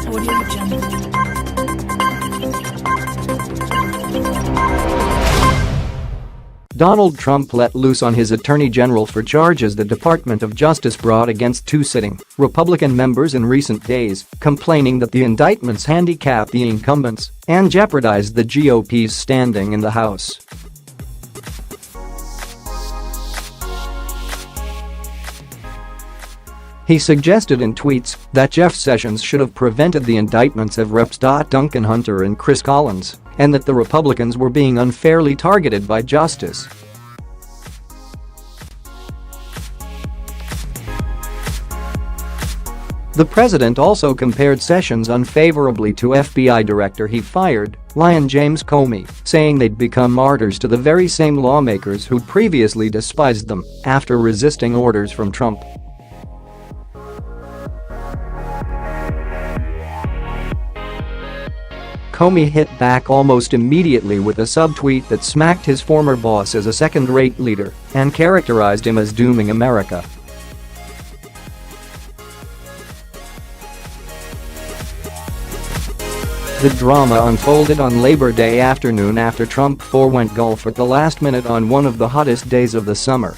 Audio Jungle. Donald Trump let loose on his attorney general for charges the Department of Justice brought against two sitting Republican members in recent days, complaining that the indictments handicapped the incumbents and jeopardized the GOP's standing in the House. He suggested in tweets that Jeff Sessions should have prevented the indictments of Reps. Duncan Hunter and Chris Collins, and that the Republicans were being unfairly targeted by justice. The president also compared Sessions unfavorably to FBI director he fired, Lyin James Comey, saying they'd become martyrs to the very same lawmakers who'd previously despised them after resisting orders from Trump. Comey hit back almost immediately with a subtweet that smacked his former boss as a second-rate leader and characterized him as dooming America. The drama unfolded on Labor Day afternoon after Trump forewent golf at the last minute on one of the hottest days of the summer.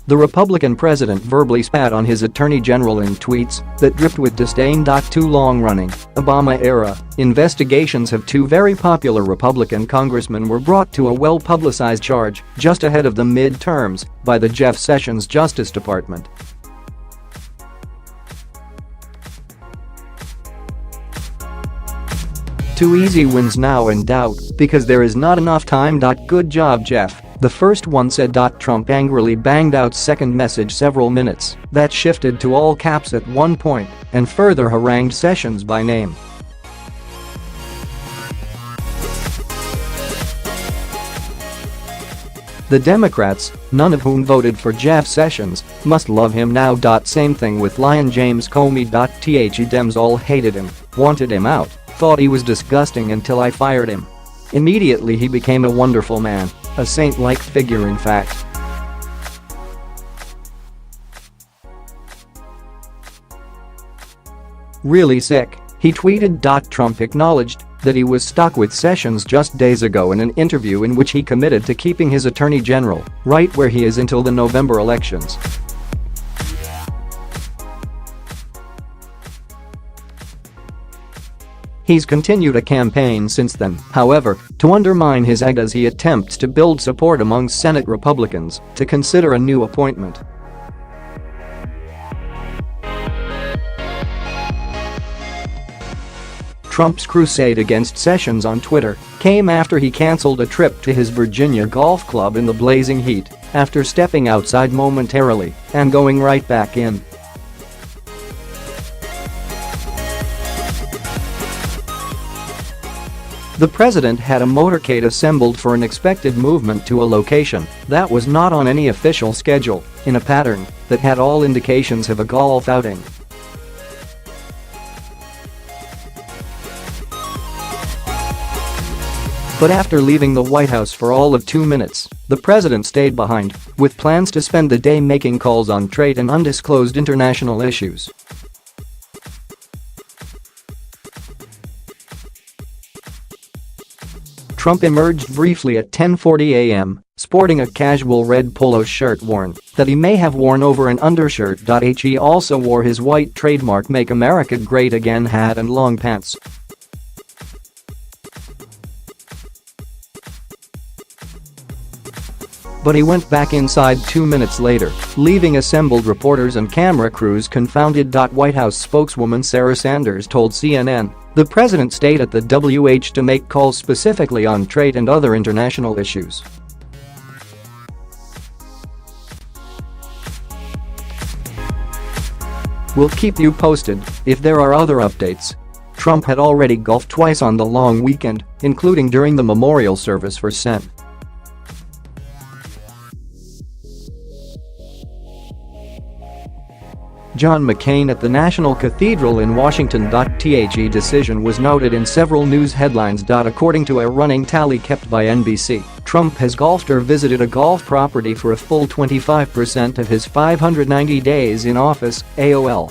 The Republican president verbally spat on his attorney general in tweets that dripped with disdain. Two long-running, Obama-era investigations of two very popular Republican congressmen were brought to a well-publicized charge just ahead of the midterms by the Jeff Sessions Justice Department. Two easy wins now in doubt because there is not enough time. Good job, Jeff, the first one said. Trump angrily banged out second message several minutes that shifted to all caps at one point and further harangued Sessions by name. The Democrats, none of whom voted for Jeff Sessions, must love him now. Same thing with Lyin James Comey. The Dems all hated him, wanted him out, thought he was disgusting until I fired him. Immediately he became a wonderful man, a saint-like figure in fact. Really sick, he tweeted. Trump acknowledged that he was stuck with Sessions just days ago in an interview in which he committed to keeping his attorney general right where he is until the November elections. He's continued a campaign since then, however, to undermine his egg as he attempts to build support among Senate Republicans to consider a new appointment. Trump's crusade against Sessions on Twitter came after he canceled a trip to his Virginia golf club in the blazing heat after stepping outside momentarily and going right back in. The president had a motorcade assembled for an expected movement to a location that was not on any official schedule, in a pattern that had all indications of a golf outing. But after leaving the White House for all of 2 minutes, the president stayed behind, with plans to spend the day making calls on trade and undisclosed international issues. Trump emerged briefly at 10:40 a.m., sporting a casual red polo shirt that he may have worn over an undershirt. He also wore his white trademark "Make America Great Again" hat and long pants. But he went back inside 2 minutes later, leaving assembled reporters and camera crews confounded. White House spokeswoman Sarah Sanders told CNN the president stayed at the WH to make calls specifically on trade and other international issues. We'll keep you posted if there are other updates. Trump had already golfed twice on the long weekend, including during the memorial service for Sen. John McCain at the National Cathedral in Washington. The decision was noted in several news headlines. According to a running tally kept by NBC, Trump has golfed or visited a golf property for a full 25% of his 590 days in office, AOL.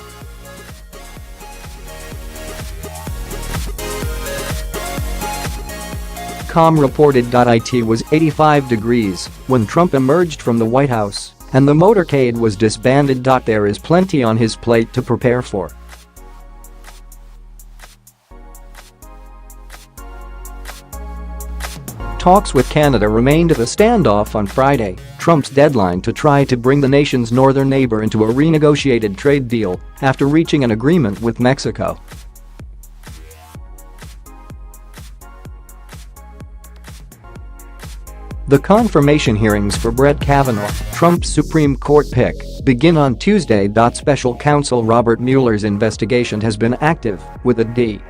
Com reported. It was 85 degrees when Trump emerged from the White House, and the motorcade was disbanded. There is plenty on his plate to prepare for. Talks with Canada remained at a standoff on Friday, Trump's deadline to try to bring the nation's northern neighbor into a renegotiated trade deal after reaching an agreement with Mexico. The confirmation hearings for Brett Kavanaugh, Trump's Supreme Court pick, begin on Tuesday. Special counsel Robert Mueller's investigation has been active, with a D.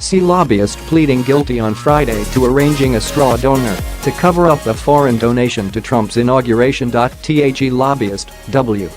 C lobbyist pleading guilty on Friday to arranging a straw donor to cover up a foreign donation to Trump's inauguration. The lobbyist, W.